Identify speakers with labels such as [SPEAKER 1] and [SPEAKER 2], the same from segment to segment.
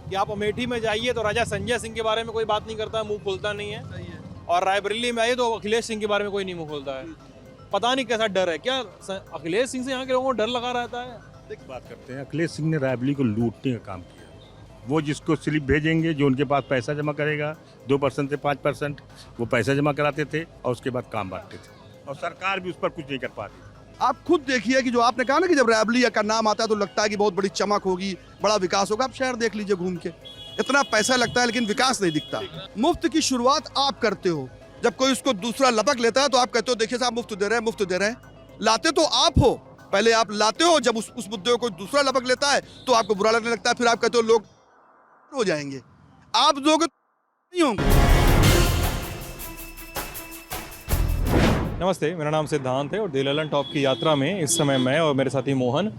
[SPEAKER 1] कि आप अमेठी में जाइए तो राजा संजय सिंह के बारे में कोई बात नहीं करता, मुंह खोलता नहीं है, और रायबरेली में आइए तो अखिलेश सिंह के बारे में कोई नहीं मुंह खोलता है। पता नहीं कैसा डर है, क्या अखिलेश सिंह से यहाँ के लोगों को डर लगा रहता है?
[SPEAKER 2] बात करते हैं, अखिलेश सिंह ने रायबरेली को लूटने का काम किया। वो जिसको स्लिप भेजेंगे, जो उनके पास पैसा जमा करेगा 2% से 5%, वो पैसा जमा कराते थे और उसके बाद काम बांटते थे, और सरकार भी उस पर कुछ नहीं कर पाती।
[SPEAKER 3] आप खुद देखिए कि जो आपने कहा ना कि जब रायबरेली का नाम आता है तो लगता है कि बहुत बड़ी चमक होगी, बड़ा विकास होगा। आप शहर देख लीजिए घूम के, इतना पैसा लगता है लेकिन विकास नहीं दिखता। मुफ्त की शुरुआत आप करते हो, जब कोई उसको दूसरा लपक लेता है तो आप कहते हो देखिए साहब मुफ्त दे रहे हैं, मुफ्त दे रहे हैं। लाते तो आप हो, पहले आप लाते हो, जब उस मुद्दे को कोई दूसरा लपक लेता है तो आपको बुरा लगने लगता है, फिर आप कहते हो लोग हो जाएंगे। आप दोगे नहीं होंगे।
[SPEAKER 1] नमस्ते, मेरा नाम सिद्धांत है और दिल ललन टॉप की यात्रा में इस समय मैं और मेरे साथी मोहन,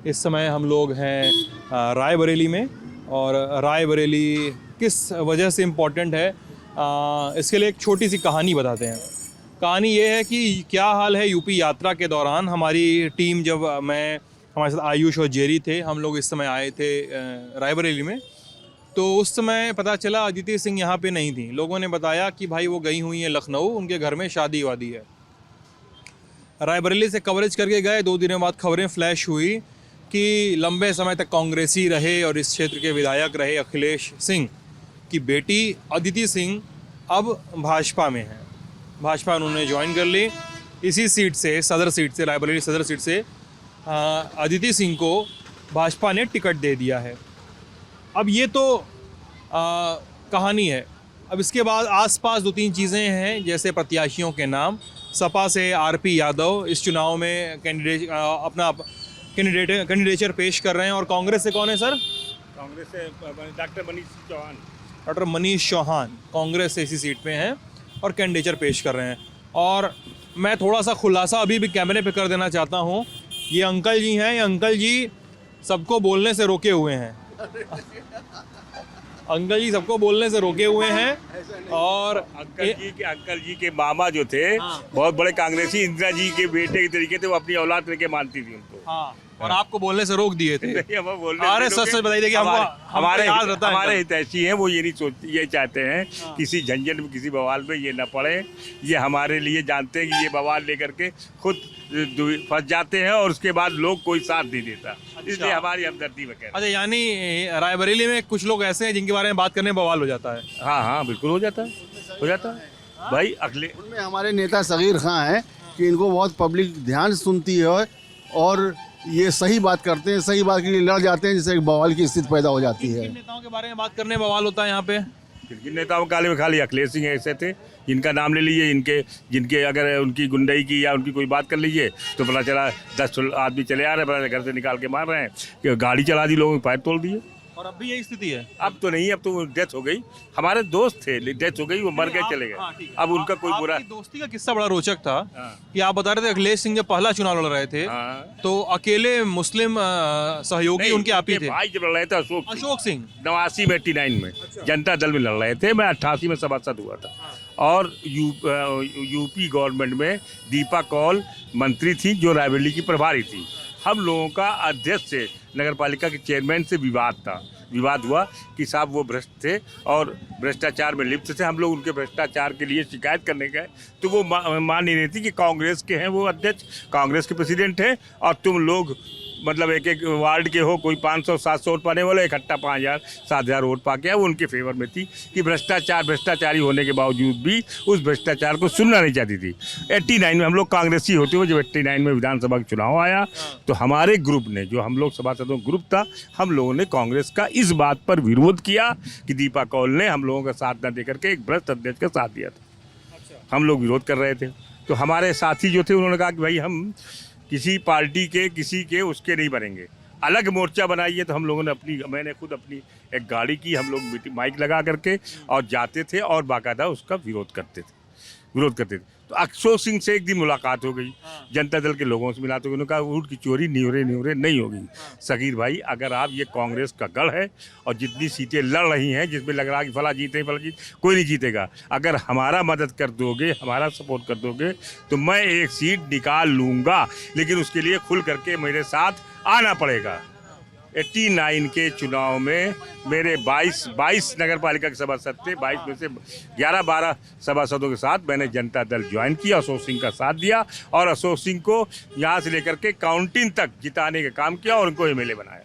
[SPEAKER 1] इस समय हम लोग हैं रायबरेली में। और रायबरेली किस वजह से इम्पोर्टेंट है, इसके लिए एक छोटी सी कहानी बताते हैं। कहानी ये है कि क्या हाल है यूपी यात्रा के दौरान हमारी टीम, जब हमारे साथ आयुष और जेरी थे, हम लोग इस समय आए थे रायबरेली में, तो उस समय पता चला अदिति सिंह यहाँ पे नहीं थी। लोगों ने बताया कि भाई वो गई हुई हैं लखनऊ, उनके घर में शादी वादी है। रायबरेली से कवरेज करके गए, 2 दिनों बाद खबरें फ्लैश हुई कि लंबे समय तक कांग्रेसी रहे और इस क्षेत्र के विधायक रहे अखिलेश सिंह की बेटी अदिति सिंह अब भाजपा में है। भाजपा उन्होंने ज्वाइन कर ली। इसी सीट से, सदर सीट से, रायबरेली सदर सीट से अदिति सिंह को भाजपा ने टिकट दे दिया है। अब ये तो कहानी है। अब इसके बाद आसपास 2-3 चीज़ें हैं, जैसे प्रत्याशियों के नाम। सपा से आरपी यादव इस चुनाव में कैंडिडेचर पेश कर रहे हैं। और कांग्रेस से कौन है सर?
[SPEAKER 2] कांग्रेस से डॉक्टर मनीष चौहान।
[SPEAKER 1] डॉक्टर मनीष चौहान कांग्रेस से इसी सीट पे हैं और कैंडिडेचर पेश कर रहे हैं। और मैं थोड़ा सा खुलासा अभी भी कैमरे पे कर देना चाहता हूँ। ये अंकल जी हैं, ये अंकल जी सबको बोलने से रोके हुए हैं। अंकल जी सबको बोलने से रोके हुए हैं। और
[SPEAKER 2] अंकल जी के मामा जो थे, बहुत बड़े कांग्रेसी, इंदिरा जी के बेटे के तरीके थे, वो अपनी औलाद करके मानती थी उनको।
[SPEAKER 1] हाँ, और आपको बोलने से रोक दिए थे।
[SPEAKER 2] अरे
[SPEAKER 1] सच बताइए कि
[SPEAKER 2] हमारे हितैषी हैं, वो ये नहीं सोचते, ये चाहते हैं किसी झंझट में, किसी बवाल में ये न पड़े। ये हमारे लिए जानते हैं कि ये बवाल लेकर के खुद फंस जाते हैं और उसके बाद लोग कोई साथ नहीं देता। इसलिए हमारी हमदर्दी वगैरह।
[SPEAKER 1] अच्छा, यानी रायबरेली में कुछ लोग ऐसे हैं जिनके बारे में बात करने में बवाल हो जाता है?
[SPEAKER 2] हाँ, बिल्कुल हो जाता है भाई। अगले
[SPEAKER 4] उनमें हमारे नेता सगीर खां हैं कि इनको बहुत पब्लिक ध्यान सुनती है और ये सही बात करते हैं, सही बात के लिए लड़ जाते हैं, जिससे एक बवाल की स्थिति पैदा हो जाती है।
[SPEAKER 1] किन नेताओं के बारे में बात करने में बवाल होता है यहाँ पे?
[SPEAKER 2] किन नेताओं काले में खाली अखिलेश सिंह ऐसे थे जिनका नाम ले लीजिए, जिनके अगर उनकी गुंडई की या उनकी कोई बात कर लीजिए तो पता चला 10 आदमी चले आ रहे हैं, घर से निकाल के मार रहे हैं, कि गाड़ी चला दी, लोगों के पैर तोड़ दिए।
[SPEAKER 1] और अब भी यही स्थिति है?
[SPEAKER 2] अब तो नहीं, अब तो डेथ हो गई। हमारे दोस्त थे, डेथ हो गई, वो मर गए, चले गए। अब उनका कोई बुरा।
[SPEAKER 1] दोस्ती का किस्सा बड़ा रोचक था कि आप बता रहे थे अखिलेश सिंह जब पहला चुनाव लड़ रहे थे तो अकेले मुस्लिम सहयोगी उनके आप ही थे।
[SPEAKER 2] भाई जब लड़ रहे थे
[SPEAKER 1] अशोक सिंह
[SPEAKER 2] 89 में 89 में जनता दल में लड़ रहे थे। मैं 88 में सभासद हुआ था। और यूपी गवर्नमेंट में दीपा कौल मंत्री थी, जो रायबरेली की प्रभारी थी। हम लोगों का अध्यक्ष से, नगर पालिका के चेयरमैन से विवाद हुआ कि साहब वो भ्रष्ट थे और भ्रष्टाचार में लिप्त थे। हम लोग उनके भ्रष्टाचार के लिए शिकायत करने गए तो वो मान नहीं रही थी कि कांग्रेस के हैं वो अध्यक्ष, कांग्रेस के प्रेसिडेंट हैं, और तुम लोग मतलब एक वार्ड के हो, कोई 500-700 वोट पाने वाले, इकट्ठा 5,000-7,000 वोट पा के आए। वो उनके फेवर में थी कि भ्रष्टाचारी होने के बावजूद भी उस भ्रष्टाचार को सुनना नहीं चाहती थी। 89 में हम लोग कांग्रेसी होते हुए जब 89 में विधानसभा का चुनाव आया तो हमारे ग्रुप ने, जो हम लोग सभासदों ग्रुप था, हम लोगों ने कांग्रेस का इस बात पर विरोध किया कि दीपा कौल ने हम लोगों का साथ न देकर के एक भ्रष्ट अध्यक्ष का साथ दिया था। हम लोग विरोध कर रहे थे तो हमारे साथी जो थे उन्होंने कहा कि भाई हम किसी पार्टी के, किसी के उसके नहीं बनेंगे, अलग मोर्चा बनाइए। तो हम लोगों ने मैंने खुद अपनी एक गाड़ी की, हम लोग माइक लगा करके और जाते थे और बाकायदा उसका विरोध करते थे। तो अशोक सिंह से एक दिन मुलाकात हो गई, जनता दल के लोगों से मिला तो उन्होंने कहा वोट की चोरी न्यूरे नहीं होगी। सगीर भाई, अगर आप, ये कांग्रेस का गढ़ है और जितनी सीटें लड़ रही हैं जिसमें लग रहा है कि फला जीते, कोई नहीं जीतेगा। अगर हमारा मदद कर दोगे, हमारा सपोर्ट कर दोगे तो मैं एक सीट निकाल लूँगा, लेकिन उसके लिए खुल करके मेरे साथ आना पड़ेगा। 89 के चुनाव में मेरे 22 नगर पालिका के सभासद थे। 22 में से 11-12 सभासदों के साथ मैंने जनता दल ज्वाइन किया, अशोक सिंह का साथ दिया और अशोक सिंह को यहाँ से लेकर के काउंटिंग तक जिताने का काम किया और उनको एमएलए बनाया।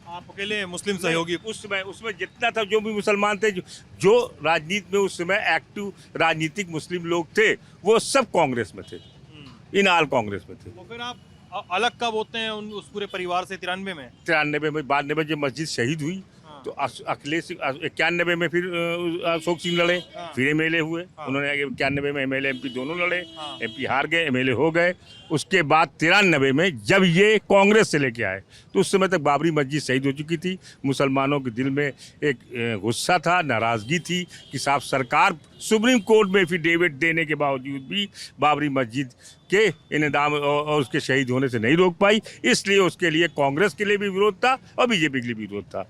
[SPEAKER 1] आप अकेले मुस्लिम सहयोगी?
[SPEAKER 2] उस समय उसमें जितना था, जो भी मुसलमान थे, जो राजनीति में उस समय एक्टिव राजनीतिक मुस्लिम लोग थे, वो सब कांग्रेस में थे, इन ऑल कांग्रेस में थे।
[SPEAKER 1] तो फिर आप अलग कब होते हैं उस पूरे परिवार से? 93 में?
[SPEAKER 2] 93 में, 92 जब मस्जिद शहीद हुई तो अखिलेश सिंह 91 में फिर अशोक सिंह लड़े, फिर एमएलए हुए। उन्होंने 91 में एमएलए एमपी दोनों लड़े, एमपी हार गए, एमएलए हो गए। उसके बाद 93 में जब ये कांग्रेस से लेके आए तो उस समय तक बाबरी मस्जिद शहीद हो चुकी थी। मुसलमानों के दिल में एक गुस्सा था, नाराज़गी थी कि साहब सरकार सुप्रीम कोर्ट में एफिडेविट देने के बावजूद भी बाबरी मस्जिद के इनेदाम और उसके शहीद होने से नहीं रोक पाई, इसलिए उसके लिए कांग्रेस के लिए भी विरोध था और बीजेपी के लिए भी विरोध था।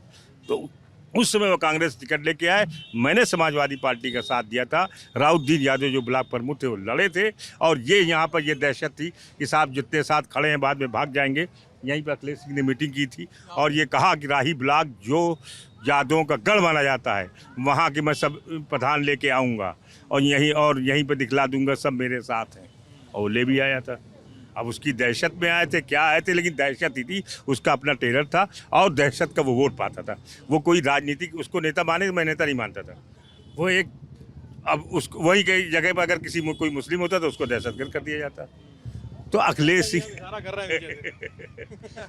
[SPEAKER 2] तो उस समय वो कांग्रेस टिकट लेके आए, मैंने समाजवादी पार्टी का साथ दिया था। राउद्दीन यादव जो ब्लॉक प्रमुख थे वो लड़े थे और ये यहाँ पर ये दहशत थी कि साहब जितने साथ खड़े हैं बाद में भाग जाएंगे। यहीं पर अखिलेश सिंह ने मीटिंग की थी और ये कहा कि राही ब्लॉक जो यादवों का गढ़ माना जाता है, वहाँ के मैं सब प्रधान लेके आऊँगा और यहीं पर दिखला दूंगा सब मेरे साथ हैं। और वो ले भी आया था। अब उसकी दहशत में आए थे, क्या आए थे, लेकिन दहशत ही थी, उसका अपना टेलर था और दहशत का वो वोट पाता था। वो कोई राजनीतिक उसको नेता माने, मैं नेता नहीं मानता था। वो एक अब उस वही कई जगह पर अगर कोई मुस्लिम होता तो उसको दहशतगर्द कर दिया जाता। तो अखिलेश सिंह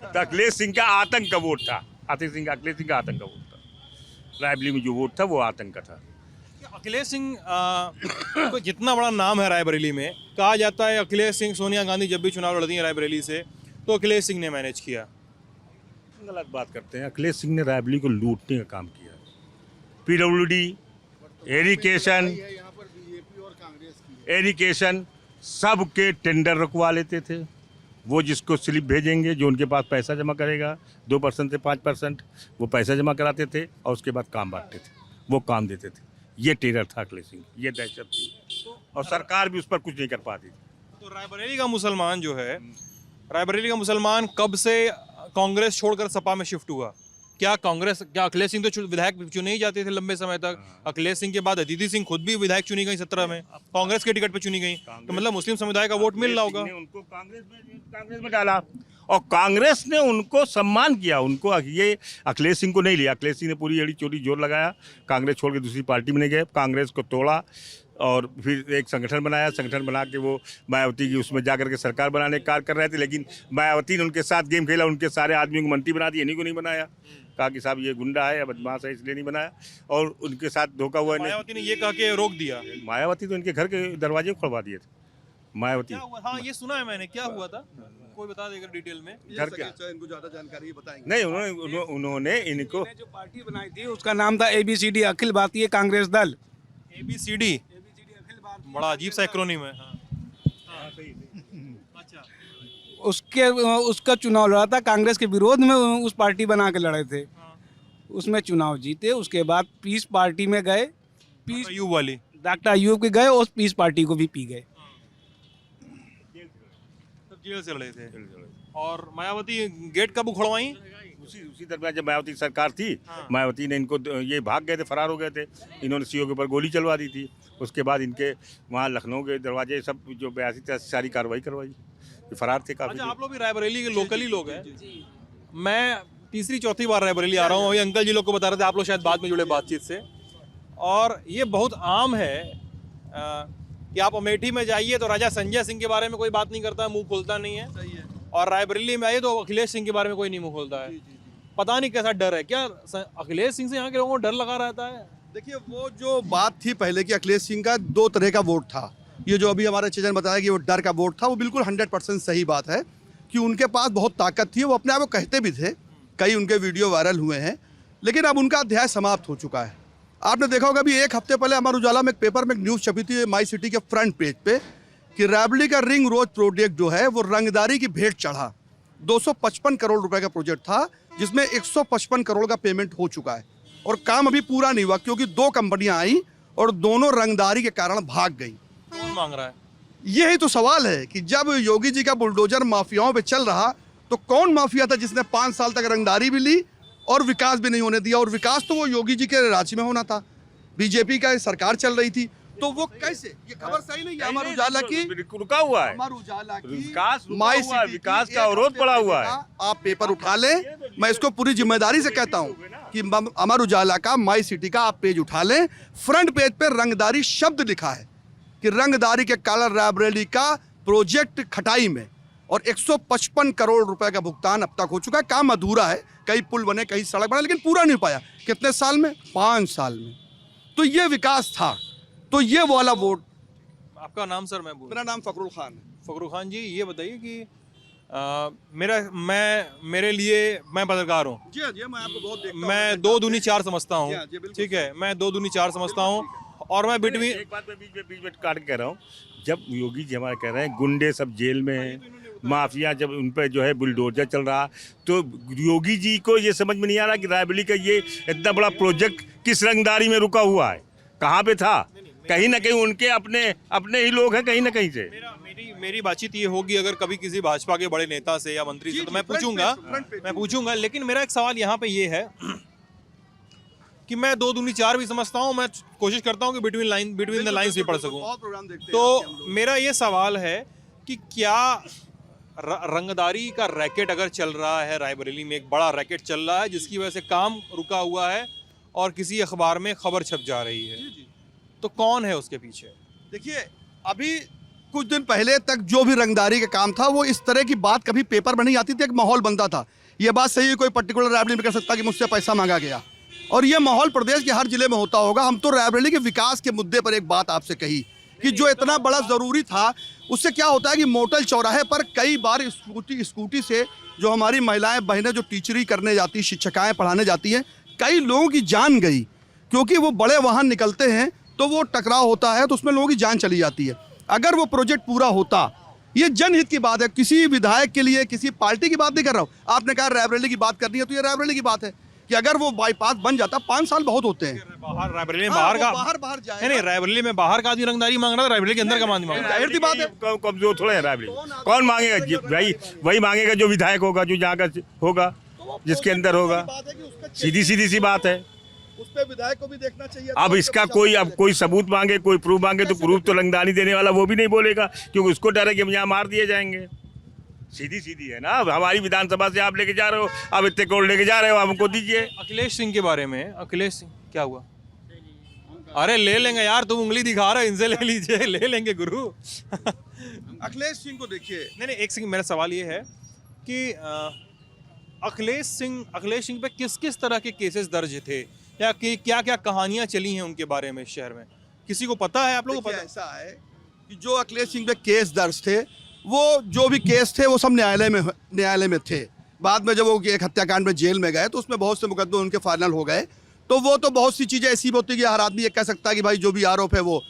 [SPEAKER 2] तो अखिलेश सिंह का आतंक का वोट था। अखिलेश सिंह का आतंक का वोट था। रायबरेली में जो वोट था वो आतंक का था।
[SPEAKER 1] अखिलेश सिंह को जितना बड़ा नाम है रायबरेली में, कहा जाता है अखिलेश सिंह, सोनिया गांधी जब भी चुनाव लड़ती हैं रायबरेली से तो अखिलेश सिंह ने मैनेज किया।
[SPEAKER 2] गलत बात करते हैं। अखिलेश सिंह ने रायबरेली को लूटने का काम किया। पीडब्ल्यूडी, एरिकेशन सबके टेंडर रुकवा लेते थे। वो जिसको स्लिप भेजेंगे, जो उनके पास पैसा जमा करेगा 2% से 5%, वो पैसा जमा कराते थे और उसके बाद काम बांटते थे, वो काम देते थे। ये टेरर था अखिलेश सिंह, ये दहशत थी और सरकार भी उस पर कुछ नहीं कर पाती थी।
[SPEAKER 1] तो रायबरेली का मुसलमान जो है, रायबरेली का मुसलमान कब से कांग्रेस छोड़कर सपा में शिफ्ट हुआ? क्या अखिलेश सिंह तो विधायक चुने ही जाते थे लंबे समय तक। अखिलेश सिंह के बाद अदिति सिंह खुद भी विधायक चुनी गई 17 में, कांग्रेस के टिकट पे चुनी गई। तो मतलब मुस्लिम समुदाय का वोट मिल रहा होगा।
[SPEAKER 2] उनको कांग्रेस में डाला और कांग्रेस ने उनको सम्मान किया। उनको ये अखिलेश सिंह को नहीं लिया। अखिलेश सिंह ने पूरी एड़ी चोरी जोर लगाया, कांग्रेस छोड़ के दूसरी पार्टी में नहीं गए, कांग्रेस को तोड़ा और फिर एक संगठन बनाया। संगठन बना के वो मायावती की उसमें जाकर के सरकार बनाने का कार्य कर रहे थे, लेकिन मायावती ने उनके साथ गेम खेला, उनके सारे आदमियों को मंत्री बना दिया, इन्हीं को नहीं बनाया। कहा कि साहब ये गुंडा है या बदमाश है, इसलिए नहीं बनाया और उनके साथ धोखा हुआ।
[SPEAKER 1] मायावती ने ये कहा के रोक दिया।
[SPEAKER 2] मायावती तो इनके घर के दरवाजे खुलवा दिए थे। मायावती,
[SPEAKER 1] हाँ ये सुना है मैंने, क्या हुआ था, कोई बता देगा डिटेल में?
[SPEAKER 2] घर के
[SPEAKER 3] इनको ज्यादा जानकारी बताएंगे।
[SPEAKER 2] नहीं, उन्होंने इनको
[SPEAKER 5] जो पार्टी बनाई थी उसका नाम था ABCD, अखिल भारतीय कांग्रेस दल।
[SPEAKER 1] ABCD बड़ा अजीब सा एक्रोनिम है। अच्छा,
[SPEAKER 5] उसका चुनाव लड़ा था, कांग्रेस के विरोध में उस पार्टी बना के लड़े थे। उसमें चुनाव जीते, उसके बाद पीस पार्टी में गए। पीस
[SPEAKER 1] अयूब वाली,
[SPEAKER 5] डॉक्टर अयूब के गए और पीस पार्टी को भी पी गए।
[SPEAKER 1] जेल से लड़े थे। और मायावती गेट कब उखड़वाई?
[SPEAKER 2] उसी दरमियान जब मायावती सरकार थी, मायावती ने इनको, ये भाग गए थे, फरार हो गए थे, इन्होंने सीओ के ऊपर गोली चलवा दी थी। उसके बाद इनके वहाँ लखनऊ के दरवाजे सब जो 82 था सारी कार्रवाई करवाई, ये फरार थे काफी।
[SPEAKER 1] अच्छा, आप लोग भी रायबरेली के लोकली लोग हैं। मैं तीसरी चौथी बार रायबरेली आ रहा हूँ। अभी अंकल जी लोग को बता रहे थे, आप लोग शायद बाद में जुड़े बातचीत से। और ये बहुत आम है कि आप अमेठी में जाइए तो राजा संजय सिंह के बारे में कोई बात नहीं करता है, मुंह खोलता नहीं है। सही है। और रायबरेली में आइए तो अखिलेश सिंह के बारे में कोई नहीं मुंह खोलता है। पता नहीं कैसा डर है, क्या अखिलेश सिंह से यहाँ के लोगों को डर लगा रहता है?
[SPEAKER 3] देखिए, वो जो बात थी पहले कि अखिलेश सिंह का 2 तरह का वोट था, ये जो अभी हमारे चेतन बताया कि वो डर का वोट था, वो बिल्कुल 100% सही बात है कि उनके पास बहुत ताकत थी। वो अपने आप को कहते भी थे, कई उनके वीडियो वायरल हुए हैं, लेकिन अब उनका अध्याय समाप्त हो चुका है। आपने देखा होगा अभी 1 हफ्ते पहले अमर उजाला में एक पेपर में एक न्यूज़ छपी थी माई सिटी के फ्रंट पेज पे कि रायबरेली का रिंग रोड प्रोजेक्ट जो है वो रंगदारी की भेंट चढ़ा। 255 करोड़ रुपए का प्रोजेक्ट था, जिसमें 155 करोड़ का पेमेंट हो चुका है और काम अभी पूरा नहीं हुआ क्योंकि 2 कंपनियां आई और दोनों रंगदारी के कारण भाग गई।
[SPEAKER 1] कौन मांग रहा है?
[SPEAKER 3] यही तो सवाल है कि जब योगी जी का बुलडोजर माफियाओं पे चल रहा तो कौन माफिया था जिसने 5 साल तक रंगदारी भी ली और विकास भी नहीं होने दिया। और विकास तो वो योगी जी के राज्य में होना था, बीजेपी का सरकार चल रही थी, तो वो कैसे? ये खबर सही नहीं है। अमर उजाला की
[SPEAKER 2] रुका हुआ है,
[SPEAKER 3] अमर उजाला की
[SPEAKER 2] विकास रुका
[SPEAKER 3] माई
[SPEAKER 2] हुआ है,
[SPEAKER 3] सिटी
[SPEAKER 2] विकास
[SPEAKER 3] की
[SPEAKER 2] का
[SPEAKER 3] एक
[SPEAKER 2] अवरोध
[SPEAKER 3] हफ्ते
[SPEAKER 2] पड़ा
[SPEAKER 3] पहले
[SPEAKER 2] हुआ
[SPEAKER 3] का
[SPEAKER 2] है।
[SPEAKER 3] आप पेपर उठा लें, मैं इसको पूरी जिम्मेदारी से कहता हूं कि अमर उजाला का माई सिटी का आप पेज उठा लें, फ्रंट पेज पे रंगदारी शब्द लिखा है कि रंगदारी के कारण रायबरेली का प्रोजेक्ट खटाई में, और 155 करोड़ रुपए का भुगतान अब तक हो चुका है। काम अधूरा है, कई पुल बने, कई सड़क बने, लेकिन पूरा नहीं पाया। कितने साल में? 5 साल में। तो ये विकास था। तो ये वाला वोट।
[SPEAKER 1] आपका नाम सर? मैं
[SPEAKER 3] मेरा नाम फकरुल खान है।
[SPEAKER 1] फखरू खान जी, ये बताइए कि मेरे लिए, मैं पत्रकार हूँ,
[SPEAKER 3] जी हाँ, जी मैं आपको बहुत देखता हूँ।
[SPEAKER 1] मैं 2 दूनी 4 समझता
[SPEAKER 3] जी हाँ,
[SPEAKER 1] हूँ,
[SPEAKER 3] जी, बिल्कुल।
[SPEAKER 1] ठीक है, मैं 2 दूनी 4 समझता हूँ। और मैं बिटवीन,
[SPEAKER 2] एक बात मैं बीच में काट के कह रहा हूँ, जब योगी जी हमारे कह रहे हैं गुंडे सब जेल में हैं, माफिया, जब उन पर जो है बुलडोजर चल रहा, तो योगी जी को ये समझ में नहीं आ रहा कि रायबरेली का ये इतना बड़ा प्रोजेक्ट किस रंगदारी में रुका हुआ है, कहाँ पे था? कहीं ना कहीं उनके अपने ही लोग हैं, कहीं ना कहीं से।
[SPEAKER 1] मेरी बातचीत ये होगी अगर कभी किसी भाजपा के बड़े नेता से या मंत्री से, तो मैं पूछूंगा। लेकिन मेरा एक सवाल यहाँ पे ये है कि मैं 2 दूनी 4 भी समझता हूँ, मैं कोशिश करता हूँ कि बिटवीन द लाइन्स भी पढ़ सकूँ। तो मेरा ये सवाल है कि क्या रंगदारी का रैकेट अगर चल रहा है रायबरेली में, एक बड़ा रैकेट चल रहा है जिसकी वजह से काम रुका हुआ है और किसी अखबार में खबर छप जा रही है, तो कौन है उसके पीछे?
[SPEAKER 3] देखिए, अभी कुछ दिन पहले तक जो भी रंगदारी का काम था, वो इस तरह की बात कभी पेपर में नहीं आती थी। एक माहौल बनता था। ये बात सही है, कोई पर्टिकुलर रायबरेली में कह सकता कि मुझसे पैसा मांगा गया, और ये माहौल प्रदेश के हर जिले में होता होगा। हम तो रायबरेली के विकास के मुद्दे पर एक बात आपसे कही कि जो इतना बड़ा ज़रूरी था, उससे क्या होता है कि मोटल चौराहे पर कई बार स्कूटी से जो हमारी महिलाएं बहनें जो टीचरी करने जाती, शिक्षिकाएं पढ़ाने जाती हैं, कई लोगों की जान गई, क्योंकि वो बड़े वाहन निकलते हैं तो वो टकराव होता है, तो उसमें लोगों की जान चली जाती है। अगर वो प्रोजेक्ट पूरा होता, ये जनहित की बात है, किसी विधायक के लिए, किसी पार्टी की बात नहीं कर रहा हूँ। आपने कहा रायबरेली की बात करनी है, तो ये रायबरेली की बात है कि अगर वो बाईपास बन जाता, 5 साल बहुत होते हैं।
[SPEAKER 1] बाहर रायबरेली में
[SPEAKER 3] हाँ,
[SPEAKER 1] बाहर
[SPEAKER 3] वो
[SPEAKER 1] का
[SPEAKER 3] बाहर जाएगा।
[SPEAKER 1] नहीं, रायबरेली में बाहर का आदमी रंगदारी मांग रहा था, रायबरेली के अंदर का आदमी मांग रहा
[SPEAKER 3] जाहिर सी बात है।
[SPEAKER 2] कमजोर थोड़ा है रायबरेली, कौन मांगेगा भाई? वही मांगेगा जो विधायक होगा, जो जहाँ का होगा, जिसके अंदर होगा। सीधी सी बात है।
[SPEAKER 3] उस पे विधायक को भी देखना चाहिए।
[SPEAKER 2] अब इसका कोई सबूत मांगे, कोई प्रूफ मांगे, तो प्रूफ तो रंगदारी देने वाला वो भी नहीं बोलेगा, क्योंकि उसको डर है कि हम यहाँ मार दिए जाएंगे। सीधी है ना। हमारी विधानसभा से आप लेके जा रहे हो, अब इतने करोड़ लेके जा रहे हो, हमको दीजिए।
[SPEAKER 1] अखिलेश सिंह के बारे में, अखिलेश सिंह क्या हुआ? अरे ले लेंगे यार, तुम उंगली दिखा रहे हो, इनसे ले लीजिए, ले लेंगे गुरु।
[SPEAKER 3] अखिलेश सिंह को देखिए।
[SPEAKER 1] नहीं, एक सिंह, मेरा सवाल ये है कि अखिलेश सिंह पे किस किस तरह के केसेस दर्ज थे, या कि क्या क्या कहानियां चली हैं उनके बारे में शहर में? किसी को पता है? आप लोगों को पता?
[SPEAKER 3] ऐसा है कि जो अखिलेश सिंह पे केस दर्ज थे, वो जो भी केस थे वो सब न्यायालय में थे। बाद में जब वो एक हत्याकांड में जेल में गए, तो उसमें बहुत से मुकदमे उनके फाइनल हो गए। तो वो तो बहुत सी चीज़ें ऐसी होती कि हर आदमी ये कह सकता है कि भाई जो भी आरोप है वो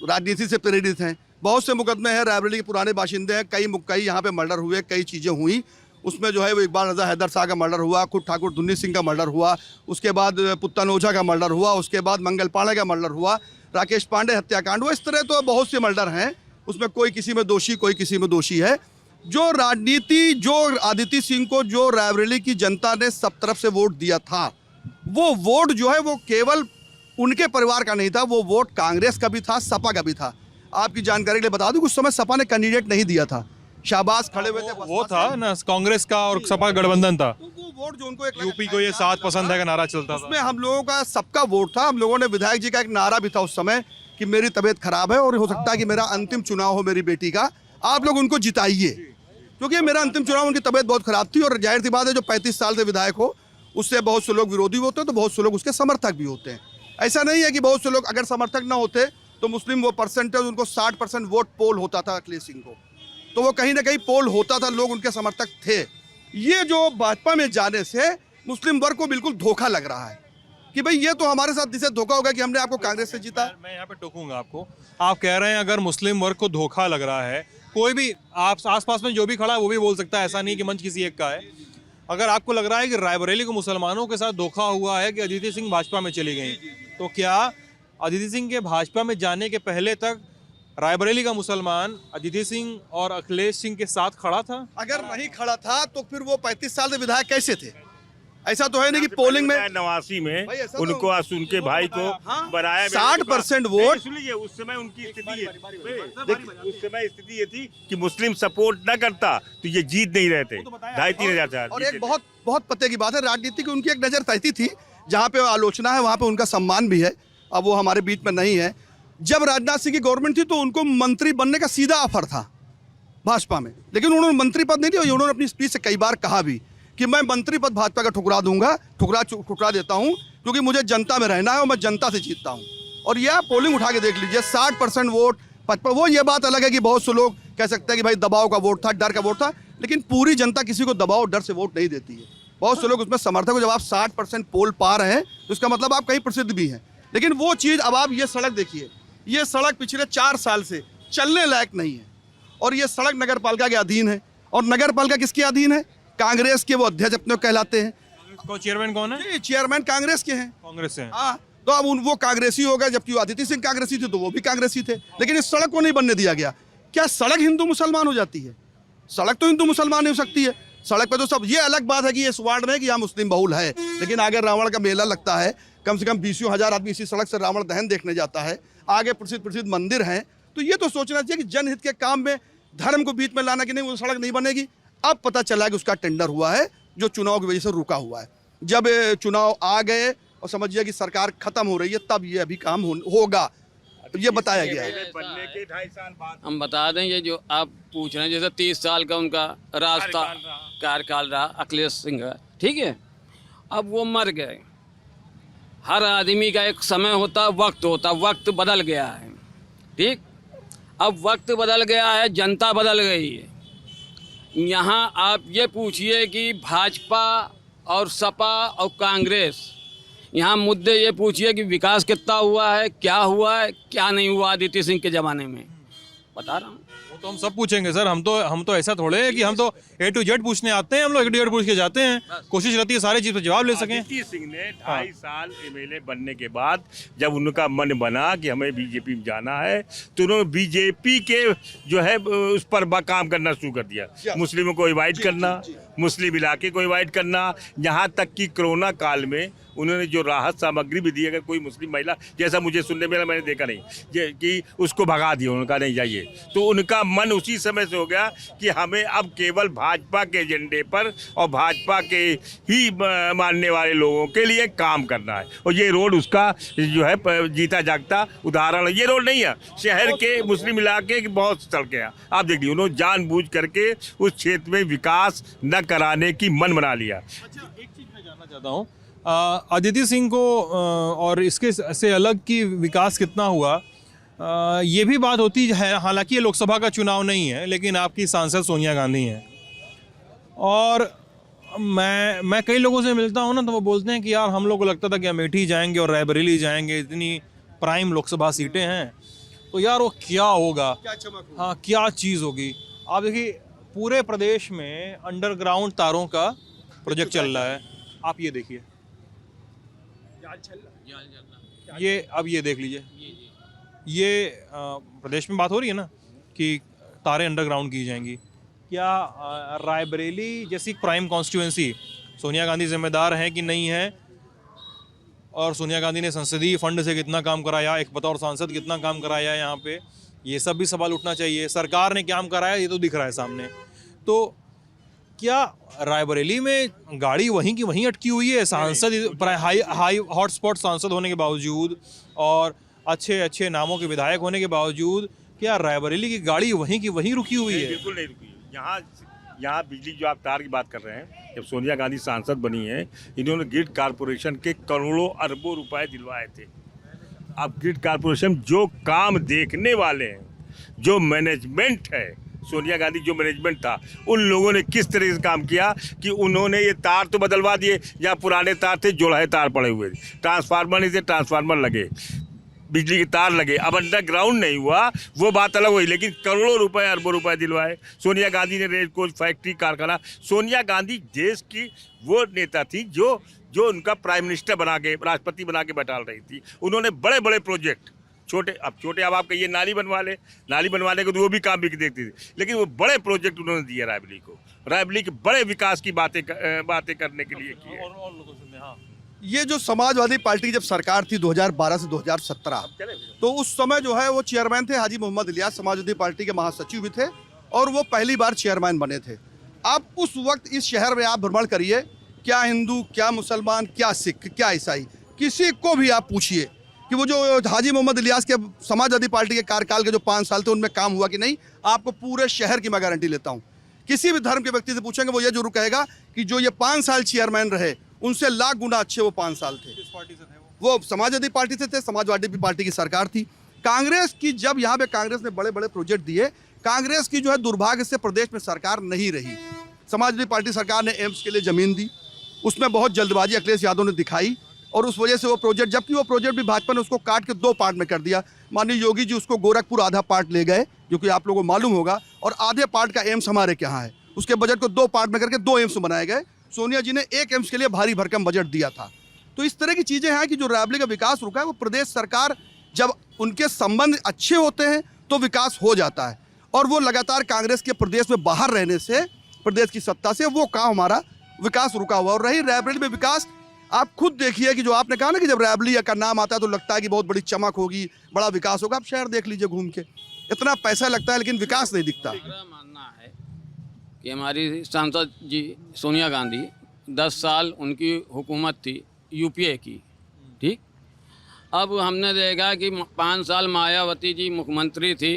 [SPEAKER 3] राजनीति से प्रेरित हैं। बहुत से मुकदमे हैं, रायबरेली के पुराने बाशिंदे हैं, कई यहाँ पे मर्डर हुए, कई चीज़ें हुई। उसमें जो है वो इकबाल रजा हैदर शाह का मर्डर हुआ, खुद ठाकुर धुन्नी सिंह का मर्डर हुआ, उसके बाद पुत्तन ओझा का मर्डर हुआ, उसके बाद मंगल पांडे का मर्डर हुआ, राकेश पांडे हत्याकांड हुआ। इस तरह तो बहुत से मर्डर हैं, उसमें कोई किसी में दोषी, कोई किसी में दोषी है। जो राजनीति, जो आदित्य सिंह को जो रायबरेली की जनता ने सब तरफ से वोट दिया था, वो वोट जो है वो केवल उनके परिवार का नहीं था, वो वोट कांग्रेस का भी था, सपा का भी था। आपकी जानकारी के लिए बता दूं, उस समय सपा ने कैंडिडेट नहीं दिया था, शाहबाज खड़े हुए थे,
[SPEAKER 1] वो था ना कांग्रेस का और सपा गठबंधन था।
[SPEAKER 3] तो वो वोट जो उनको एक
[SPEAKER 1] यूपी को ये 7 पसंद है का नारा चलता था,
[SPEAKER 3] उसमें हम लोगों का सबका वोट था। हम लोगों ने, विधायक जी का एक नारा भी था उस समय कि मेरी तबीयत खराब है और हो सकता है कि मेरा अंतिम चुनाव हो मेरी बेटी का, आप लोग उनको जिताइए, क्योंकि मेरा अंतिम चुनाव, उनकी तबीयत बहुत खराब थी। और जाहिर सी बात है, जो 35 साल से विधायक हो, उससे बहुत से लोग विरोधी होते हैं, तो बहुत से लोग उसके समर्थक भी होते हैं। ऐसा नहीं है कि बहुत से लोग अगर समर्थक ना होते तो मुस्लिम वो परसेंटेज, उनको 60% वोट पोल होता था अखिलेश सिंह को, तो वो कहीं ना कहीं पोल होता था, लोग उनके समर्थक थे। ये जो भाजपा में जाने से मुस्लिम वर्ग को बिल्कुल धोखा लग रहा है कि भाई ये तो हमारे साथ जिसे धोखा होगा कि हमने आपको कांग्रेस से जीता।
[SPEAKER 1] मैं यहाँ पे टोकूंगा आपको। आप कह रहे हैं अगर मुस्लिम वर्ग को धोखा लग रहा है, कोई भी आप आसपास में जो भी खड़ा है वो भी बोल सकता है, ऐसा नहीं कि मंच किसी एक का है। अगर आपको लग रहा है कि रायबरेली को मुसलमानों के साथ धोखा हुआ है कि अदिति सिंह भाजपा में चली गई, तो क्या अदिति सिंह के भाजपा में जाने के पहले तक रायबरेली का मुसलमान अदिति सिंह और अखिलेश सिंह के साथ खड़ा था?
[SPEAKER 3] अगर नहीं खड़ा था तो फिर वो 35 साल से विधायक कैसे थे? ऐसा तो है नहीं कि पोलिंग में
[SPEAKER 2] 89 में
[SPEAKER 3] भाई ऐसा तो-
[SPEAKER 2] उनको उनके भाई को
[SPEAKER 3] हाँ,
[SPEAKER 2] बनाया
[SPEAKER 3] 60% वोट।
[SPEAKER 2] इसलिए उस समय उनकी स्थिति उस समय स्थिति ये थी कि मुस्लिम सपोर्ट न करता तो ये जीत नहीं रहते 2,500-3,000।
[SPEAKER 3] और एक बहुत बहुत पते की बात है, राजनीति की उनकी एक नज़र तहती थी, जहाँ पे आलोचना है वहाँ पे उनका सम्मान भी है। अब वो हमारे बीच में नहीं है। जब राजनाथ सिंह की गवर्नमेंट थी तो उनको मंत्री बनने का सीधा ऑफर था भाजपा में, लेकिन उन्होंने मंत्री पद नहीं दिया। उन्होंने अपनी स्पीच से कई बार कहा भी कि मैं मंत्री पद भाजपा का ठुकरा दूंगा, ठुकरा देता हूं, क्योंकि मुझे जनता में रहना है और मैं जनता से जीतता हूं। और यह पोलिंग उठा के देख लीजिए, 60% वोट 55। वो ये बात अलग है कि बहुत से लोग कह सकते हैं कि भाई दबाव का वोट था, डर का वोट था, लेकिन पूरी जनता किसी को दबाव डर से वोट नहीं देती है। बहुत से लोग उसमें समर्थक हो। जब आप 60% पोल पा रहे हैं तो इसका मतलब आप कहीं प्रसिद्ध भी हैं। लेकिन वो चीज़, अब आप ये सड़क देखिए, ये सड़क पिछले 4 साल से चलने लायक नहीं है और ये सड़क नगर पालिका के अधीन है। और नगर पालिका किसके अधीन है? कांग्रेस के वो अध्यक्ष अपने को कहलाते हैं।
[SPEAKER 1] चेयरमैन कौन है?
[SPEAKER 3] जी, चेयरमैन कांग्रेस के हैं।
[SPEAKER 1] कांग्रेस से हैं।
[SPEAKER 3] हाँ, तो अब वो कांग्रेसी हो गए, जबकि अदिति सिंह कांग्रेसी थे तो वो भी कांग्रेसी थे। लेकिन इस सड़क को नहीं बनने दिया गया। क्या सड़क हिंदू मुसलमान हो जाती है? सड़क तो हिंदू मुसलमान नहीं हो सकती है। सड़क पे तो सब, ये अलग बात है कि इस वार्ड में कि यहाँ मुस्लिम बहुल है, लेकिन आगे रावण का मेला लगता है, कम से कम 20,000 आदमी इसी सड़क से रावण दहन देखने जाता है। आगे प्रसिद्ध मंदिर हैं। तो ये तो सोचना चाहिए कि जनहित के काम में धर्म को बीच में लाना कि नहीं, वो सड़क नहीं बनेगी। अब पता चला कि उसका टेंडर हुआ है जो चुनाव की वजह से रुका हुआ है। जब चुनाव आ गए और समझिए कि सरकार खत्म हो रही है, तब ये अभी काम होगा, ये बताया गया है।
[SPEAKER 2] बनने के 2.5 साल बाद
[SPEAKER 6] हम बता दें, ये जो आप पूछ रहे हैं, जैसे 30 साल का उनका रास्ता कार्यकाल रहा अखिलेश सिंह का, ठीक है। अब वो मर गए। हर आदमी का एक समय होता, वक्त होता, वक्त बदल गया है, ठीक। अब वक्त बदल गया है, जनता बदल गई है। यहाँ आप ये पूछिए कि भाजपा और सपा और कांग्रेस, यहाँ मुद्दे ये पूछिए कि विकास कितना हुआ है, क्या हुआ है, क्या नहीं हुआ आदित्य सिंह के ज़माने में, बता रहा हूँ।
[SPEAKER 1] वो तो हम सब पूछेंगे सर। हम तो ऐसा थोड़े है कि हम तो A to Z पूछने आते हैं। हम लोग A to Z पूछ के जाते हैं। कोशिश रहती है सारी चीज़ पर जवाब ले सकें।
[SPEAKER 2] आदित्य सिंह ने 2.5 साल एमएलए बनने के बाद जब उनका मन बना कि हमें बीजेपी में जाना है, तो उन्होंने बीजेपी के जो है उस पर काम करना शुरू कर दिया। मुस्लिमों को इनवाइट करना, मुस्लिम इलाके को इनवाइट करना, यहाँ तक कि कोरोना काल में उन्होंने जो राहत सामग्री भी दी, अगर कोई मुस्लिम महिला, जैसा मुझे सुनने में मैंने देखा नहीं कि उसको भगा दिया, उनका नहीं जाइए। तो उनका मन उसी समय से हो गया कि हमें अब केवल भाजपा के एजेंडे पर और भाजपा के ही मानने वाले लोगों के लिए काम करना है। और ये रोड उसका जो है जीता जागता उदाहरण है। ये रोड नहीं है, शहर के मुस्लिम इलाके की बहुत सड़कें हैं। आप देखिए, उन्होंने जानबूझ करके उस क्षेत्र में विकास न कराने की मन बना लिया।
[SPEAKER 1] अच्छा, एक चीज़ मैं जानना चाहता हूँ, अदिति सिंह को और इसके से अलग की विकास कितना हुआ, ये भी बात होती है। हालांकि ये लोकसभा का चुनाव नहीं है, लेकिन आपकी सांसद सोनिया गांधी हैं। और मैं कई लोगों से मिलता हूँ ना, तो वो बोलते हैं कि यार हम लोग को लगता था कि अमेठी जाएंगे और रायबरेली जाएंगे, इतनी प्राइम लोकसभा सीटें हैं, तो यार वो क्या होगा, हाँ क्या चीज़ होगी। आप देखिए, पूरे प्रदेश में अंडरग्राउंड तारों का प्रोजेक्ट चल रहा है। आप ये देखिए, ये अब ये देख लीजिए, ये प्रदेश में बात हो रही है ना कि तारें अंडरग्राउंड की जाएंगी। क्या रायबरेली जैसी प्राइम कॉन्स्टिट्यूएंसी सोनिया गांधी जिम्मेदार हैं कि नहीं है? और सोनिया गांधी ने संसदीय फंड से कितना काम कराया, एक बतौर सांसद कितना काम कराया यहाँ पे, ये सब भी सवाल उठना चाहिए। सरकार ने क्या काम कराया ये तो दिख रहा है सामने। तो क्या रायबरेली में गाड़ी वहीं की वहीं अटकी हुई है? सांसद हाई हॉटस्पॉट सांसद होने के बावजूद और अच्छे अच्छे नामों के विधायक होने के बावजूद क्या रायबरेली की गाड़ी वहीं की वहीं रुकी हुई है?
[SPEAKER 2] बिल्कुल नहीं रुकी। यहाँ बिजली जो आप तार की बात कर रहे हैं, जब सोनिया गांधी सांसद बनी है, इन्होंने ग्रिड कारपोरेशन के करोड़ों अरबों रुपए दिलवाए थे। अब ग्रिड कारपोरेशन जो काम देखने वाले हैं, जो मैनेजमेंट है, सोनिया गांधी जो मैनेजमेंट था, उन लोगों ने किस तरह से काम किया कि उन्होंने ये तार तो बदलवा दिए, जहाँ पुराने तार थे जोड़े तार पड़े हुए थे, ट्रांसफार्मर नहीं थे ट्रांसफार्मर लगे, बिजली के तार लगे। अब अंडरग्राउंड नहीं हुआ, वो बात अलग हुई, लेकिन करोड़ों रुपए अरबों रुपए दिलवाए। सोनिया गांधी ने रेल कोच फैक्ट्री कारखाना, सोनिया गांधी देश की वो नेता थी जो उनका प्राइम मिनिस्टर बना के, राष्ट्रपति बना के बैठा रही थी। उन्होंने बड़े बड़े प्रोजेक्ट छोटे अब आप कहिए नाली बनवा ले, नाली बनवाने को तो वो भी काम भी देखते थे, लेकिन वो बड़े प्रोजेक्ट उन्होंने दिए रायबरेली को। रायबरेली के बड़े विकास की बातें करने के लिए की है।
[SPEAKER 3] ये जो समाजवादी पार्टी जब सरकार थी 2012 से 2017, तो उस समय जो है वो चेयरमैन थे हाजी मोहम्मद इलियास, समाजवादी पार्टी के महासचिव भी थे और वो पहली बार चेयरमैन बने थे। अब उस वक्त इस शहर में आप भ्रमण करिए, क्या हिंदू, क्या मुसलमान, क्या सिख, क्या ईसाई, किसी को भी आप पूछिए कि वो जो हाजी मोहम्मद इलियास के समाजवादी पार्टी के कार्यकाल के जो 5 साल थे उनमें काम हुआ कि नहीं। आपको पूरे शहर की मैं गारंटी लेता हूँ, किसी भी धर्म के व्यक्ति से पूछेंगे वो ये जरूर कहेगा कि जो ये 5 साल चेयरमैन रहे उनसे लाख गुना अच्छे वो 5 साल थे।
[SPEAKER 1] किस पार्टी से थे
[SPEAKER 3] वो समाजवादी पार्टी से थे, समाजवादी पार्टी की सरकार थी। कांग्रेस की जब यहाँ पे कांग्रेस ने बड़े बड़े प्रोजेक्ट दिए, कांग्रेस की जो है दुर्भाग्य से प्रदेश में सरकार नहीं रही। समाजवादी पार्टी सरकार ने एम्स के लिए जमीन दी, उसमें बहुत जल्दबाजी अखिलेश यादव ने दिखाई और उस वजह से वो प्रोजेक्ट, जबकि वो प्रोजेक्ट भी भाजपा ने उसको काट के 2 पार्ट में कर दिया। माननीय योगी जी उसको गोरखपुर आधा पार्ट ले गए, जो कि आप लोगों को मालूम होगा, और आधे पार्ट का एम्स हमारे यहाँ है। उसके बजट को 2 पार्ट में करके 2 एम्स बनाए गए। सोनिया जी ने 1 एम्स के लिए भारी भरकम बजट दिया था। तो इस तरह की चीज़ें हैं कि जो रायबरेली का विकास रुका है वो प्रदेश सरकार, जब उनके संबंध अच्छे होते हैं तो विकास हो जाता है, और वो लगातार कांग्रेस के प्रदेश में बाहर रहने से, प्रदेश की सत्ता से वो काम हमारा विकास रुका हुआ। और रही रायबरेली में विकास, आप खुद देखिए कि जो आपने कहा ना कि जब रायबरेली का नाम आता है तो लगता है कि बहुत बड़ी चमक होगी, बड़ा विकास होगा। आप शहर देख लीजिए घूम के, इतना पैसा लगता है लेकिन विकास नहीं दिखता।
[SPEAKER 6] मेरा मानना है कि हमारी सांसद जी सोनिया गांधी 10 साल उनकी हुकूमत थी यूपीए की, ठीक। अब हमने देखा कि 5 साल मायावती जी मुख्यमंत्री थी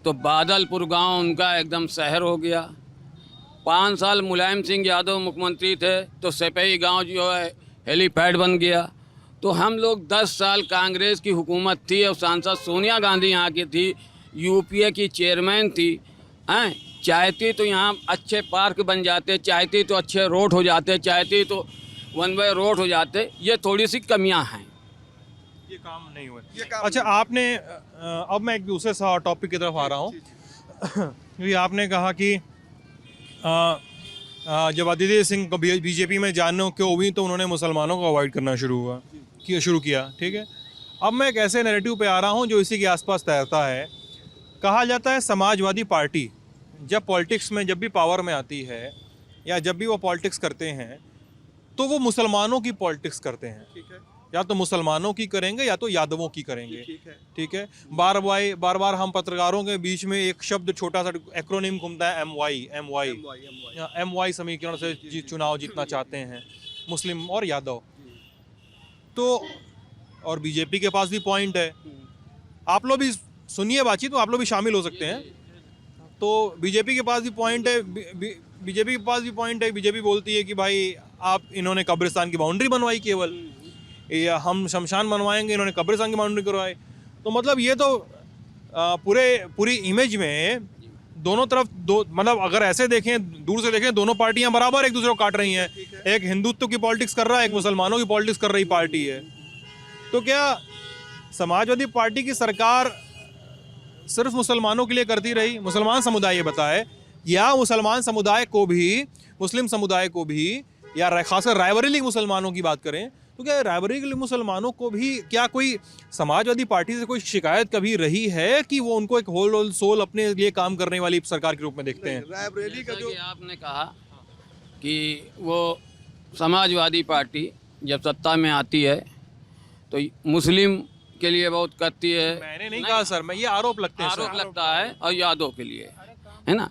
[SPEAKER 6] तो बादलपुर गांव उनका एकदम शहर हो गया। 5 साल मुलायम सिंह यादव मुख्यमंत्री थे तो सपही गांव जो है हेलीपैड बन गया। तो हम लोग 10 साल कांग्रेस की हुकूमत थी और सांसद सोनिया गांधी यहाँ की थी, यूपीए की चेयरमैन थी, हैं। चाहती तो यहाँ अच्छे पार्क बन जाते, चाहती तो अच्छे रोड हो जाते, चाहती तो 1 वे रोड हो जाते। ये थोड़ी सी कमियां हैं,
[SPEAKER 1] ये काम नहीं हुए। अच्छा, आपने अब मैं एक दूसरे टॉपिक की तरफ आ रहा हूँ। क्योंकि आपने कहा कि जब अदिति सिंह को बीजेपी में जानने क्यों हुई तो उन्होंने मुसलमानों को अवॉइड करना शुरू किया, ठीक है। अब मैं एक ऐसे नैरेटिव पे आ रहा हूँ जो इसी के आसपास तैरता है। कहा जाता है समाजवादी पार्टी जब पॉलिटिक्स में, जब भी पावर में आती है या जब भी वो पॉलिटिक्स करते हैं तो वो मुसलमानों की पॉलिटिक्स करते हैं।
[SPEAKER 3] ठीक है,
[SPEAKER 1] या तो मुसलमानों की करेंगे या तो यादवों की करेंगे, ठीक है। बार बार हम पत्रकारों के बीच में एक शब्द, छोटा सा एक्रोनिम घूमता है, MY समीकरण से चुनाव जीतना चाहते हैं मुस्लिम और यादव। तो और बीजेपी के पास भी पॉइंट है, आप लोग भी सुनिए बातचीत, तो आप लोग भी शामिल हो सकते हैं। तो बीजेपी के पास भी पॉइंट है, बीजेपी बोलती है कि भाई आप, इन्होंने कब्रिस्तान की बाउंड्री बनवाई केवल, या हम शमशान बनवाएंगे, इन्होंने कब्रिस्तान की बाउंड्री करवाई। तो मतलब ये तो पूरी इमेज में दोनों तरफ मतलब अगर ऐसे देखें, दूर से देखें, दोनों पार्टियां बराबर एक दूसरे को काट रही हैं। एक हिंदुत्व की पॉलिटिक्स कर रहा है, एक मुसलमानों की पॉलिटिक्स कर रही पार्टी है। तो क्या समाजवादी पार्टी की सरकार सिर्फ मुसलमानों के लिए करती रही? मुसलमान समुदाय ये बताए, या मुसलमान समुदाय को भी, मुस्लिम समुदाय को भी, या खासकर रायबरेली मुसलमानों की बात करें तो क्या रायबरेली मुसलमानों को भी क्या कोई समाजवादी पार्टी से कोई शिकायत कभी रही है कि वो उनको एक होल सोल अपने लिए काम करने वाली सरकार के रूप में देखते हैं?
[SPEAKER 3] रायबरेली का जो
[SPEAKER 6] आपने कहा कि वो समाजवादी पार्टी जब सत्ता में आती है तो मुस्लिम के लिए बहुत करती है।
[SPEAKER 1] मैंने नहीं कहा सर, मैं ये आरोप
[SPEAKER 6] लगता है और यादव के लिए, है ना।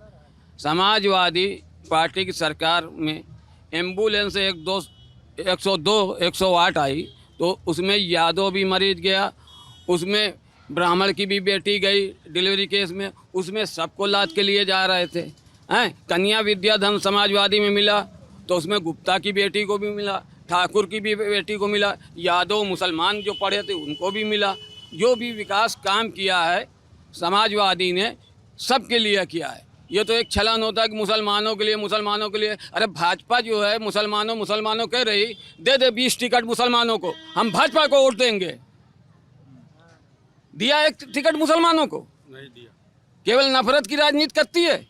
[SPEAKER 6] समाजवादी पार्टी की सरकार में एम्बुलेंस 102 108 आई तो उसमें यादव भी मरीज गया, उसमें ब्राह्मण की भी बेटी गई डिलीवरी केस में, उसमें सबको लाद के लिए जा रहे थे, हैं। कन्या विद्याधन समाजवादी में मिला तो उसमें गुप्ता की बेटी को भी मिला, ठाकुर की भी बेटी को मिला, यादव मुसलमान जो पढ़े थे उनको भी मिला। जो भी विकास काम किया है समाजवादी ने सबके लिए किया है। ये तो एक छलन होता है कि मुसलमानों के लिए। अरे भाजपा जो है मुसलमानों कह रही, दे 20 टिकट मुसलमानों को, हम भाजपा को वोट देंगे। दिया 1 टिकट मुसलमानों को? नहीं दिया। केवल नफरत की राजनीति करती है,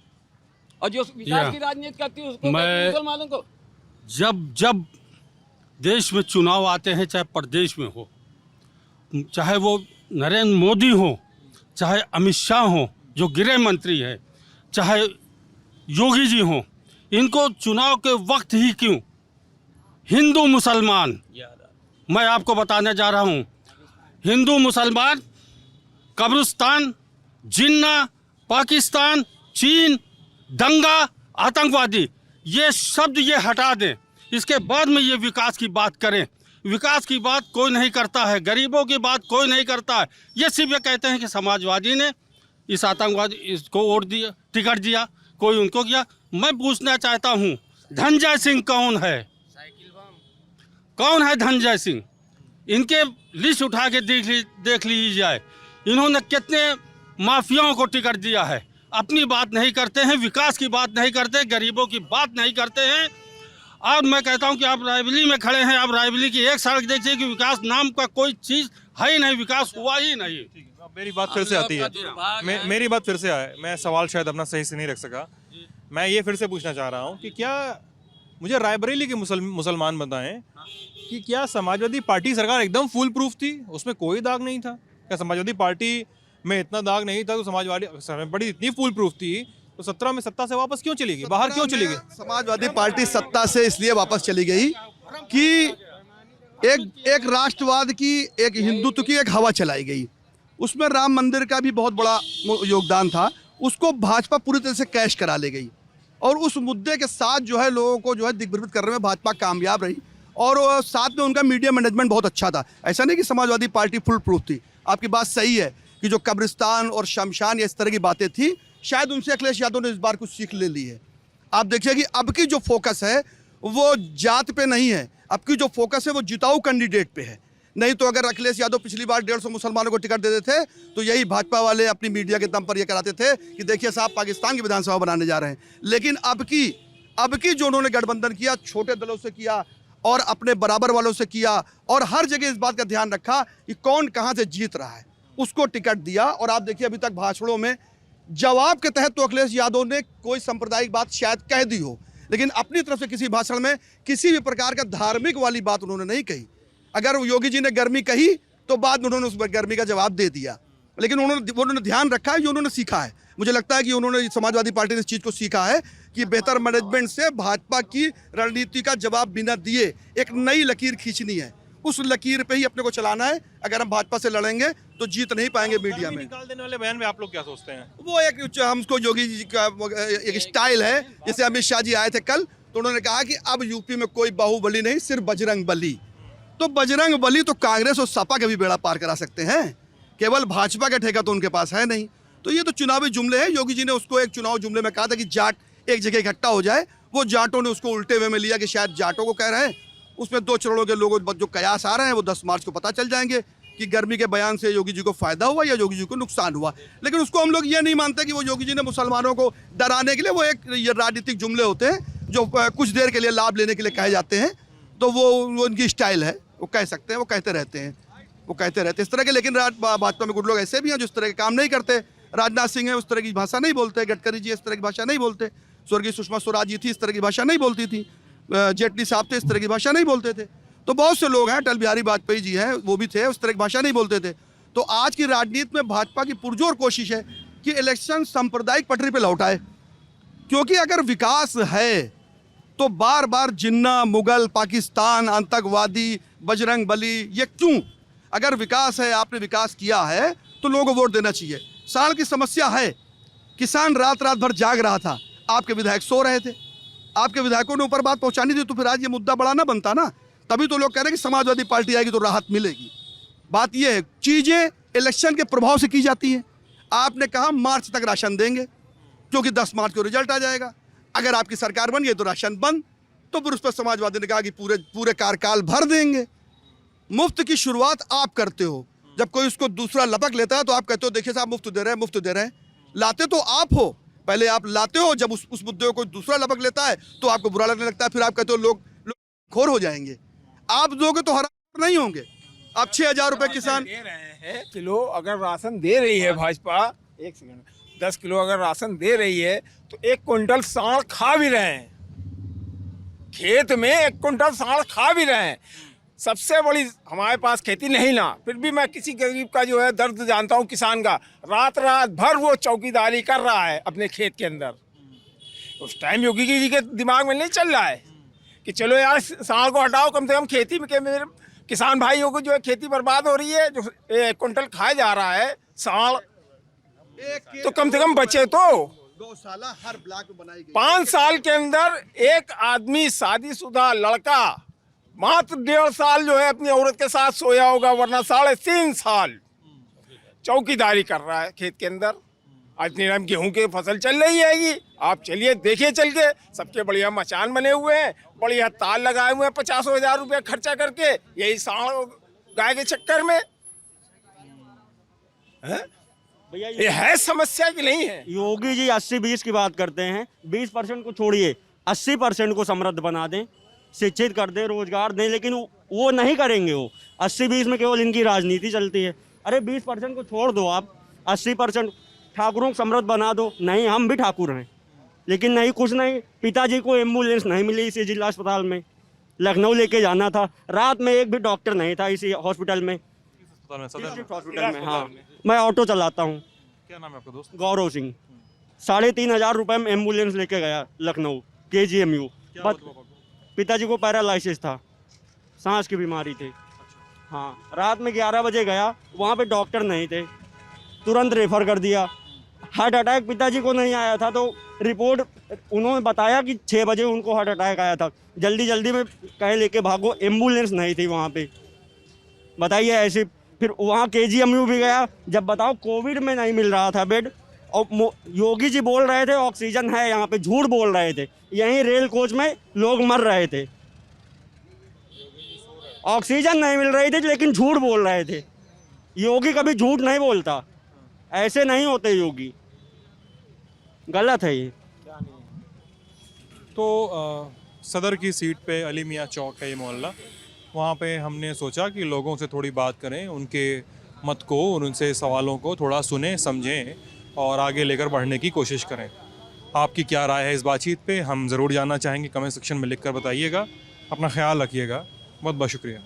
[SPEAKER 6] और जो विकास की राजनीति करती है उसको मुसलमानों को।
[SPEAKER 7] जब देश में चुनाव आते हैं, चाहे प्रदेश में हो, चाहे वो नरेंद्र मोदी हो, चाहे अमित शाह हो जो गृह मंत्री है, चाहे योगी जी हो, इनको चुनाव के वक्त ही क्यों हिंदू मुसलमान, मैं आपको बताने जा रहा हूँ, हिंदू मुसलमान, कब्रिस्तान, जिन्ना, पाकिस्तान, चीन, दंगा, आतंकवादी, ये शब्द ये हटा दें, इसके बाद में ये विकास की बात करें। विकास की बात कोई नहीं करता है, गरीबों की बात कोई नहीं करता है। ये सिर्फ ये कहते हैं कि समाजवादी ने इस आतंकवादी इसको वोट दिया, टिकट दिया, कोई उनको किया। मैं पूछना चाहता हूँ, धनंजय सिंह कौन है? कौन है धनंजय सिंह? इनके लिस्ट उठा के देख लीजिए जाए, इन्होंने कितने माफियाओं को टिकट दिया है। अपनी बात नहीं करते हैं, विकास की बात नहीं करते, गरीबों की बात नहीं करते हैं। अब मैं कहता हूं कि आप रायबरेली में खड़े हैं, आप रायबरेली की एक सड़क देखिए कि विकास नाम का कोई चीज़ है ही नहीं, विकास हुआ ही नहीं।
[SPEAKER 1] मेरी बात फिर से आती है, मेरी बात फिर से आए, मैं सवाल शायद अपना सही से नहीं रख सका। मैं ये फिर से पूछना चाह रहा हूँ कि क्या मुझे रायबरेली के मुसलमान बताएं कि क्या समाजवादी पार्टी सरकार एकदम फुल प्रूफ थी, उसमें कोई दाग नहीं था? क्या समाजवादी पार्टी में इतना दाग नहीं था तो समाजवादी पार्टी इतनी फुल प्रूफ थी तो 17 में सत्ता से वापस क्यों चली गई, बाहर क्यों चली गई?
[SPEAKER 3] समाजवादी पार्टी सत्ता से इसलिए वापस चली गई कि एक राष्ट्रवाद की, एक हिंदुत्व की एक हवा चलाई गई। उसमें राम मंदिर का भी बहुत बड़ा योगदान था, उसको भाजपा पूरी तरह से कैश करा ले गई और उस मुद्दे के साथ जो है लोगों को जो है दिग्भ्रमित करने में भाजपा कामयाब रही और साथ में उनका मीडिया मैनेजमेंट बहुत अच्छा था। ऐसा नहीं कि समाजवादी पार्टी फुल प्रूफ थी। आपकी बात सही है कि जो कब्रिस्तान और शमशान इस तरह की बातें थी, शायद उनसे अखिलेश यादव ने इस बार कुछ सीख ले ली है। आप देखिए कि अब की जो फोकस है वो जात पे नहीं है, अब की जो फोकस है वो जिताऊ कैंडिडेट पे है। नहीं तो अगर अखिलेश यादव पिछली बार 150 मुसलमानों को टिकट देते थे तो यही भाजपा वाले अपनी मीडिया के दम पर ये कराते थे कि देखिए साहब पाकिस्तान की विधानसभा बनाने जा रहे हैं। लेकिन अब की जो उन्होंने गठबंधन किया, छोटे दलों से किया और अपने बराबर वालों से किया और हर जगह इस बात का ध्यान रखा कि कौन कहाँ से जीत रहा है, उसको टिकट दिया। और आप देखिए अभी तक भाषणों में जवाब के तहत तो अखिलेश यादव ने कोई सांप्रदायिक बात शायद कह दी हो, लेकिन अपनी तरफ से किसी भाषण में किसी भी प्रकार का धार्मिक वाली बात उन्होंने नहीं कही। अगर योगी जी ने गर्मी कही तो बाद में उन्होंने उस गर्मी का जवाब दे दिया, लेकिन उन्होंने ध्यान रखा है, जो उन्होंने सीखा है। मुझे लगता है कि उन्होंने समाजवादी पार्टी ने इस चीज़ को सीखा है कि बेहतर मैनेजमेंट से भाजपा की रणनीति का जवाब बिना दिए एक नई लकीर खींचनी है, उस लकीर पे ही अपने को चलाना है। अगर हम भाजपा से लड़ेंगे तो जीत नहीं पाएंगे मीडिया में।
[SPEAKER 1] निकाल देने वाले बयान में आप लोग क्या सोचते हैं?
[SPEAKER 3] वो एक हमको योगी जी का एक स्टाइल है। जैसे अमित शाह जी आए थे कल तो उन्होंने कहा कि अब यूपी में कोई बाहुबली नहीं, सिर्फ बजरंग बली। तो बजरंग बली तो कांग्रेस और सपा का भी बेड़ा पार करा सकते हैं, केवल भाजपा का ठेका तो उनके पास है नहीं। तो ये तो चुनावी जुमले हैं। योगी जी ने उसको एक चुनाव जुमले में कहा था कि जाट एक जगह इकट्ठा हो जाए, वो जाटों ने उसको उल्टे वे में लिया कि शायद जाटों को कह रहे हैं। उसमें 2 करोड़ के लोगों जो कयास आ रहे हैं वो 10 मार्च को पता चल जाएंगे कि गर्मी के बयान से योगी जी को फायदा हुआ या योगी जी को नुकसान हुआ। लेकिन उसको हम लोग ये नहीं मानते कि वो योगी जी ने मुसलमानों को डराने के लिए, वो एक ये राजनीतिक जुमले होते हैं जो कुछ देर के लिए लाभ लेने के लिए कहे जाते हैं। तो वो उनकी स्टाइल है, वो कह सकते हैं, वो कहते रहते हैं इस तरह के। लेकिन भाजपा में कुछ लोग ऐसे भी हैं जो इस तरह के काम नहीं करते। राजनाथ सिंह है, उस तरह की भाषा नहीं बोलते। गडकरी जी इस तरह की भाषा नहीं बोलते। स्वर्गीय सुषमा स्वराज जी थी, इस तरह की भाषा नहीं बोलती थी। जेटली साहब थे, इस तरह की भाषा नहीं बोलते थे। तो बहुत से लोग हैं, अटल बिहारी वाजपेयी जी हैं, वो भी थे, उस तरह की भाषा नहीं बोलते थे। तो आज की राजनीति में भाजपा की पुरजोर कोशिश है कि इलेक्शन सांप्रदायिक पटरी पर लौटाए, क्योंकि अगर विकास है तो बार बार जिन्ना, मुगल, पाकिस्तान, आतंकवादी, बजरंग बली, ये क्यों? अगर विकास है, आपने विकास किया है तो लोगों को वोट देना चाहिए। साल की समस्या है, किसान रात भर जाग रहा था, आपके विधायक सो रहे थे, आपके विधायकों ने ऊपर बात पहुंचानी थी, तो फिर आज ये मुद्दा बड़ा ना बनता ना। तभी तो लोग कह रहे हैं कि समाजवादी पार्टी आएगी तो राहत मिलेगी। बात ये है, चीज़ें इलेक्शन के प्रभाव से की जाती हैं। आपने कहा मार्च तक राशन देंगे क्योंकि 10 मार्च को रिजल्ट आ जाएगा। अगर आपकी सरकार बन गई तो राशन बंद, तो फिर उस पर समाजवादी ने कहा कि पूरे कार्यकाल भर देंगे। मुफ्त की शुरुआत आप करते हो, जब कोई उसको दूसरा लपक लेता है तो आप कहते हो देखिए साहब मुफ्त दे रहे हैं। लाते तो आप हो, पहले आप लाते हो, जब उस मुद्दे को दूसरा लपक लेता है तो आपको बुरा लगने लगता है, फिर आप कहते हो लोग खोर हो जाएंगे। आप दोगे तो हरा नहीं होंगे। आप 6,000 रुपये किसान
[SPEAKER 8] दे रहे हैं किलो, अगर राशन दे रही है भाजपा, 1 सेकंड, 10 किलो अगर राशन दे रही है तो 1 कुंटल साढ़ खा भी रहे हैं, खेत में 1 कुंटल साढ़ खा भी रहे हैं। सबसे बड़ी हमारे पास खेती नहीं ना, फिर भी मैं किसी गरीब का जो है दर्द जानता हूँ, किसान का। रात रात भर वो चौकीदारी कर रहा है अपने खेत के अंदर। उस टाइम योगी जी के दिमाग में नहीं चल रहा है कि चलो यार साल को हटाओ, कम से कम खेती में के मेरे किसान भाइयों को जो है खेती बर्बाद हो रही है, जो 1 कुंटल खाया जा रहा है साल, तो कम से कम बचे तो।
[SPEAKER 3] गौशाला हर ब्लॉक में बनाई गई।
[SPEAKER 8] 5 साल के अंदर एक आदमी शादीशुदा लड़का मात्र 1.5 साल जो है अपनी औरत के साथ सोया होगा, वरना 3.5 साल चौकीदारी कर रहा है खेत के अंदर। आज निरम गेहूं की फसल चल रही हैगी, आप चलिए देखिए चल के, सबके बढ़िया मचान बने हुए हैं, बढ़िया तार लगाए हुए हैं 50,000 रुपया खर्चा करके, यही साढ़ गाय के चक्कर में है? ये है समस्या कि नहीं है?
[SPEAKER 9] योगी जी 80-20 की बात करते हैं, 20% को छोड़िए, 80% को समृद्ध बना दें, शिक्षित कर दें, रोजगार दें, लेकिन वो नहीं करेंगे। वो 80-20 में केवल इनकी राजनीति चलती है। अरे 20% को छोड़ दो आप, 80% ठाकुरों को समृद्ध बना दो। नहीं, हम भी ठाकुर हैं, लेकिन नहीं, कुछ नहीं। पिताजी को एम्बुलेंस नहीं मिली इसी जिला अस्पताल में, लखनऊ लेके जाना था, रात में एक भी डॉक्टर नहीं था इसी हॉस्पिटल में, हॉस्पिटल में। हाँ, मैं ऑटो चलाता हूँ।
[SPEAKER 1] क्या नाम है आपका दोस्त?
[SPEAKER 9] गौरव सिंह। 3,500 रुपये में एम्बुलेंस लेके गया लखनऊ KGMU। पिताजी को पैरालाइसिस था, सांस की बीमारी थी। हाँ, रात में 11 बजे गया, वहाँ पे डॉक्टर नहीं थे, तुरंत रेफर कर दिया। हार्ट अटैक पिताजी को नहीं आया था, तो रिपोर्ट उन्होंने बताया कि 6 बजे उनको हार्ट अटैक आया था। जल्दी जल्दी में कहे लेके भागो, एम्बुलेंस नहीं थी वहाँ पे। बताइए ऐसे। फिर वहाँ KGMU भी गया, जब बताओ कोविड में नहीं मिल रहा था बेड, और योगी जी बोल रहे थे ऑक्सीजन है यहाँ पे, झूठ बोल रहे थे। यहीं रेल कोच में लोग मर रहे थे, ऑक्सीजन नहीं मिल रही थी, लेकिन झूठ बोल रहे थे। योगी कभी झूठ नहीं बोलता, ऐसे नहीं होते योगी, गलत है ये।
[SPEAKER 1] तो सदर की सीट पे अली मियाँ चौक है ये मोहल्ला, वहाँ पे हमने सोचा कि लोगों से थोड़ी बात करें, उनके मत को और उनसे सवालों को थोड़ा सुने समझें और आगे लेकर बढ़ने की कोशिश करें। आपकी क्या राय है इस बातचीत पे, हम ज़रूर जानना चाहेंगे। कमेंट सेक्शन में लिखकर बताइएगा। अपना ख्याल रखिएगा। बहुत बहुत शुक्रिया।